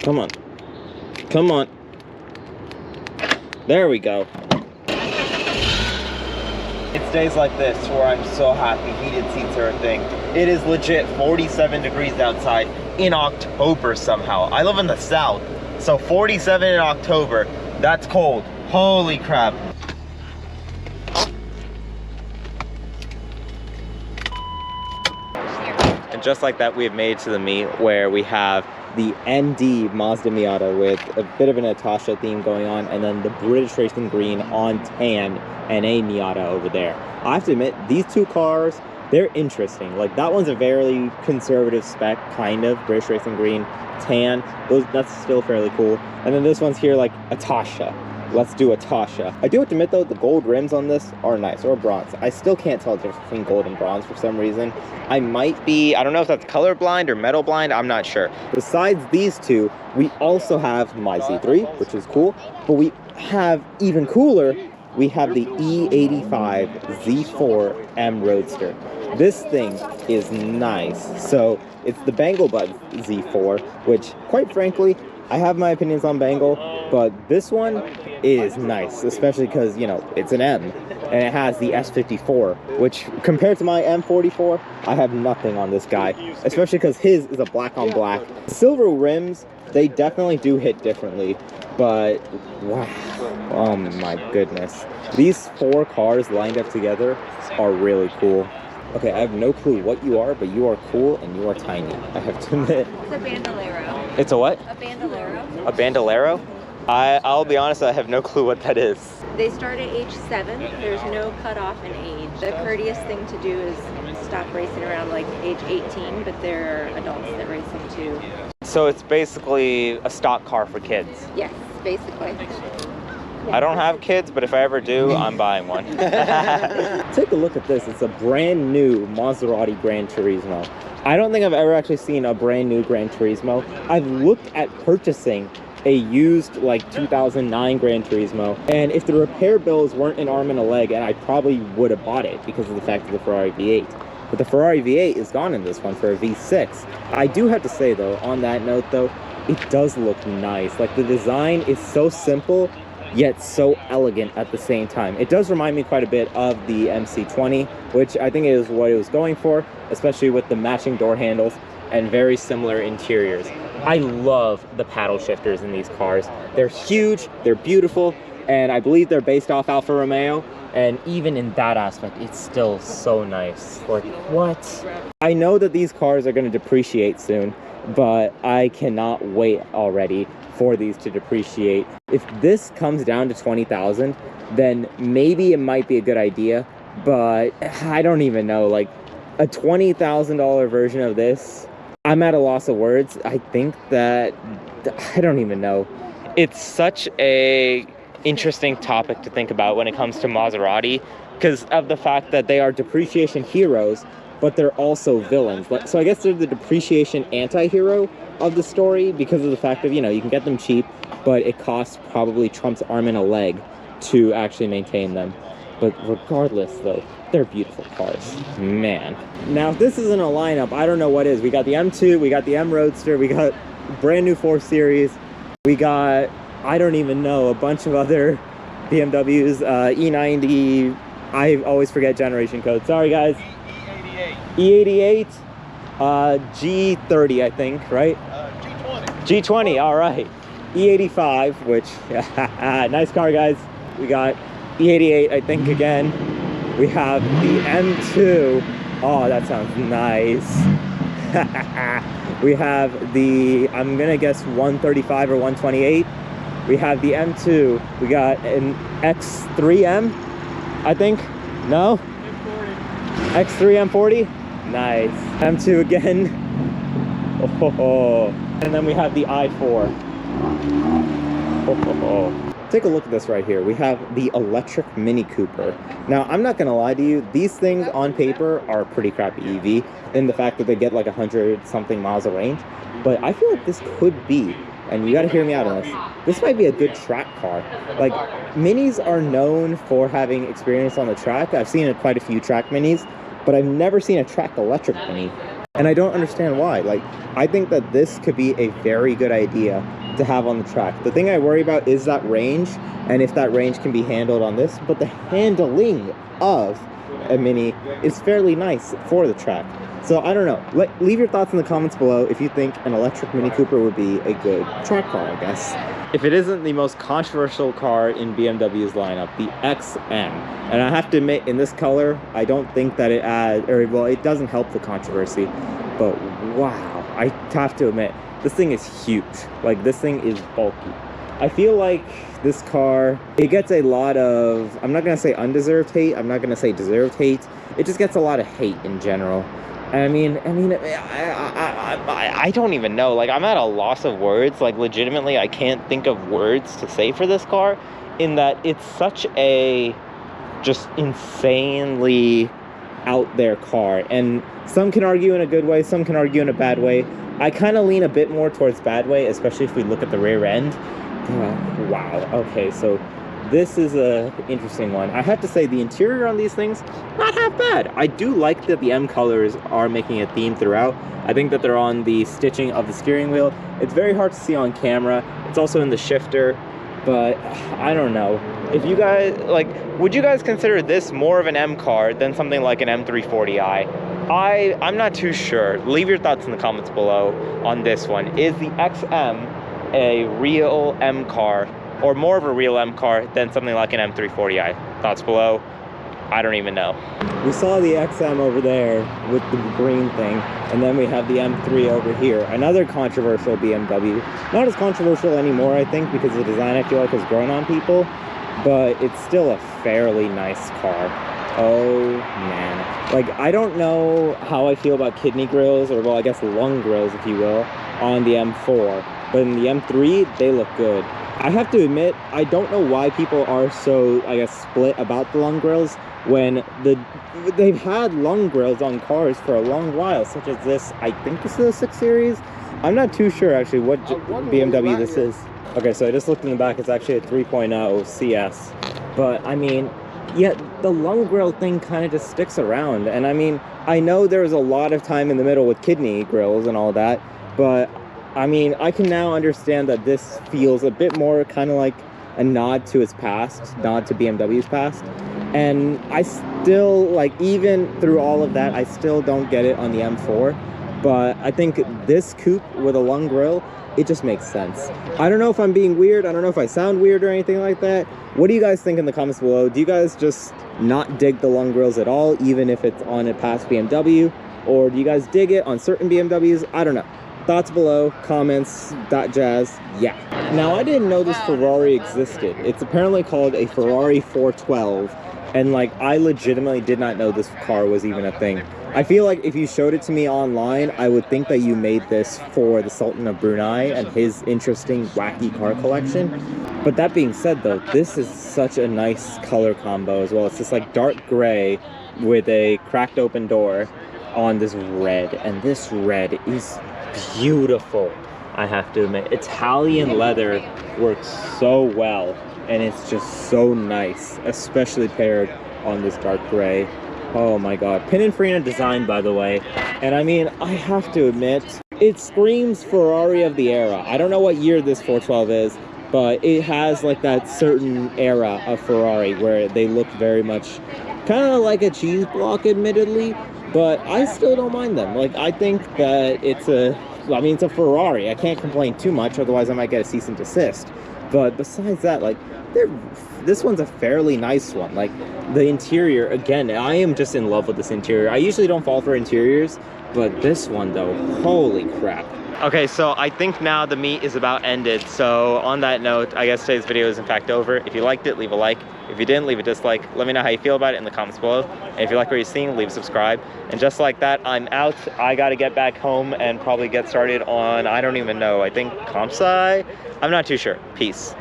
Come on. Come on. There we go. It's days like this where I'm so happy heated seats are a thing. It is legit 47 degrees outside in October somehow. I live in the South, so 47 in October, that's cold. Holy crap. And just like that, we have made it to the meet where we have the ND Mazda Miata with a bit of a Natasha theme going on, and then the British Racing Green on tan and a Miata over there. I have to admit, these two cars, they're interesting. Like, that one's a very conservative spec, kind of, British Racing Green, tan. That's still fairly cool. And then this one's here like a Tasha. Let's do a Tasha. I do have to admit though, the gold rims on this are nice, or bronze. I still can't tell the difference between gold and bronze for some reason. I might be, I don't know if that's colorblind or metal blind, I'm not sure. Besides these two, we also have my Z3, which is cool, but we have even cooler, we have the E85 Z4 M Roadster. This thing is nice. So it's the Bangle Bud Z4, which quite frankly, I have my opinions on Bangle, but this one is nice, especially because, you know, it's an M, and it has the S54, which compared to my M44, I have nothing on this guy, especially because his is a black on black. Silver rims, they definitely do hit differently, but wow, oh my goodness. These four cars lined up together are really cool. Okay, I have no clue what you are, but you are cool and you are tiny, I have to admit. It's a Bandolero. It's a what? A Bandolero. A Bandolero? I'll be honest, I have no clue what that is. They start at age 7. There's no cutoff in age. The courteous thing to do is stop racing around like age 18, but there are adults that race them too. So it's basically a stock car for kids? Yes, basically. I don't have kids, but if I ever do, I'm buying one. Take a look at this. It's a brand new Maserati Gran Turismo. I don't think I've ever actually seen a brand new Gran Turismo. I've looked at purchasing a used like 2009 Gran Turismo, and if the repair bills weren't an arm and a leg, and I probably would have bought it because of the fact of the Ferrari V8. But the Ferrari V8 is gone in this one for a V6. I do have to say though, on that note though, it does look nice. Like the design is so simple, yet so elegant at the same time. It does remind me quite a bit of the MC20, which I think is what it was going for, especially with the matching door handles and very similar interiors. I love the paddle shifters in these cars. They're huge, they're beautiful, and I believe they're based off Alfa Romeo, and even in that aspect, it's still so nice. Like, what? I know that these cars are going to depreciate soon, but I cannot wait already for these to depreciate. If this comes down to 20,000, then maybe it might be a good idea, but I don't even know. Like, a $20,000 version of this, I'm at a loss of words. I think that, I don't even know. It's such a interesting topic to think about when it comes to Maserati, because of the fact that they are depreciation heroes, but they're also villains. So I guess they're the depreciation anti-hero of the story because of the fact of, you know, you can get them cheap, but it costs probably Trump's arm and a leg to actually maintain them. But regardless though, they're beautiful cars, man. Now if this isn't a lineup, I don't know what is. We got the M2, we got the M Roadster, we got brand new 4 Series, we got, I don't even know, a bunch of other BMWs, E90, I always forget generation code, sorry guys. E88, G30 I think, right? G20. G20, all right. E85, which, nice car guys. We got E88 I think again. We have the M2, oh that sounds nice. We have the, I'm gonna guess 135 or 128. We have the M2, we got an X3M, I think, no? X3 M40, nice. M2 again, oh. And then we have the i4. Oh. Take a look at this right here. We have the electric Mini Cooper. Now, I'm not gonna lie to you, these things on paper are pretty crappy EV in the fact that they get like 100-something miles of range, but I feel like this could be, and you gotta hear me out on this might be a good track car. Like, Minis are known for having experience on the track. I've seen quite a few track Minis, but I've never seen a track electric Mini. And I don't understand why. Like, I think that this could be a very good idea to have on the track. The thing I worry about is that range, and if that range can be handled on this, but the handling of a Mini is fairly nice for the track. So I don't know. Leave your thoughts in the comments below if you think an electric Mini Cooper would be a good track car, I guess. If it isn't the most controversial car in BMW's lineup, the XM. And I have to admit, in this color, I don't think that it adds, or well, it doesn't help the controversy. But wow, I have to admit, this thing is huge. Like, this thing is bulky. I feel like this car, it gets a lot of, I'm not gonna say undeserved hate, I'm not gonna say deserved hate. It just gets a lot of hate in general. I mean, I don't even know. Like, I'm at a loss of words. Like, legitimately, I can't think of words to say for this car, in that it's such a just insanely out there car. And some can argue in a good way, some can argue in a bad way. I kind of lean a bit more towards bad way, especially if we look at the rear end. Wow. Okay, so this is a interesting one. I have to say, the interior on these things, not half bad. I do like that the M colors are making a theme throughout. I think that they're on the stitching of the steering wheel. It's very hard to see on camera. It's also in the shifter, but I don't know. If you guys, like, would you guys consider this more of an M car than something like an M340i? I'm not too sure. Leave your thoughts in the comments below on this one. Is the XM a real M car, or more of a real M car than something like an M340i? Thoughts below. I don't even know. We saw the XM over there with the green thing, and then we have the M3 over here. Another controversial BMW. Not as controversial anymore, I think, because the design, I feel like, has grown on people, but it's still a fairly nice car. Oh man. Like, I don't know how I feel about kidney grills, or well, I guess lung grills, if you will, on the M4, but in the M3, they look good. I have to admit, I don't know why people are so, I guess, split about the lung grills when they've had lung grills on cars for a long while, such as this. I think this is a 6 Series. I'm not too sure actually what BMW this is. Okay, so I just looked in the back. It's actually a 3.0 CS. But I mean, yeah, the lung grill thing kind of just sticks around. And I mean, I know there was a lot of time in the middle with kidney grills and all that, but I mean, I can now understand that this feels a bit more kind of like a nod to its past, nod to BMW's past. And I still, like, even through all of that, I still don't get it on the M4. But I think this coupe with a lung grille, it just makes sense. I don't know if I'm being weird. I don't know if I sound weird or anything like that. What do you guys think in the comments below? Do you guys just not dig the lung grills at all, even if it's on a past BMW? Or do you guys dig it on certain BMWs? I don't know. Thoughts below, comments, that jazz, yeah. Now, I didn't know this Ferrari existed. It's apparently called a Ferrari 412, and like, I legitimately did not know this car was even a thing. I feel like if you showed it to me online, I would think that you made this for the Sultan of Brunei and his interesting, wacky car collection. But that being said though, this is such a nice color combo as well. It's just like dark gray with a cracked open door on this red, and this red is beautiful, I have to admit. Italian leather works so well, and it's just so nice, especially paired on this dark gray. Oh my god. Pininfarina design, by the way. And I mean, I have to admit, it screams Ferrari of the era. I don't know what year this 412 is, but it has like that certain era of Ferrari where they look very much kind of like a cheese block, admittedly, but I still don't mind them. Like, I think that it's a Ferrari. I can't complain too much, otherwise I might get a cease and desist. But besides that, like, this one's a fairly nice one. Like, the interior, again, I am just in love with this interior. I usually don't fall for interiors, but this one though, holy crap. Okay, so I think now the meet is about ended. So on that note, I guess today's video is in fact over. If you liked it, leave a like. If you didn't, leave a dislike. Let me know how you feel about it in the comments below. And if you like what you're seeing, leave a subscribe. And just like that, I'm out. I gotta get back home and probably get started on, I don't even know, I think comp sci? I'm not too sure. Peace.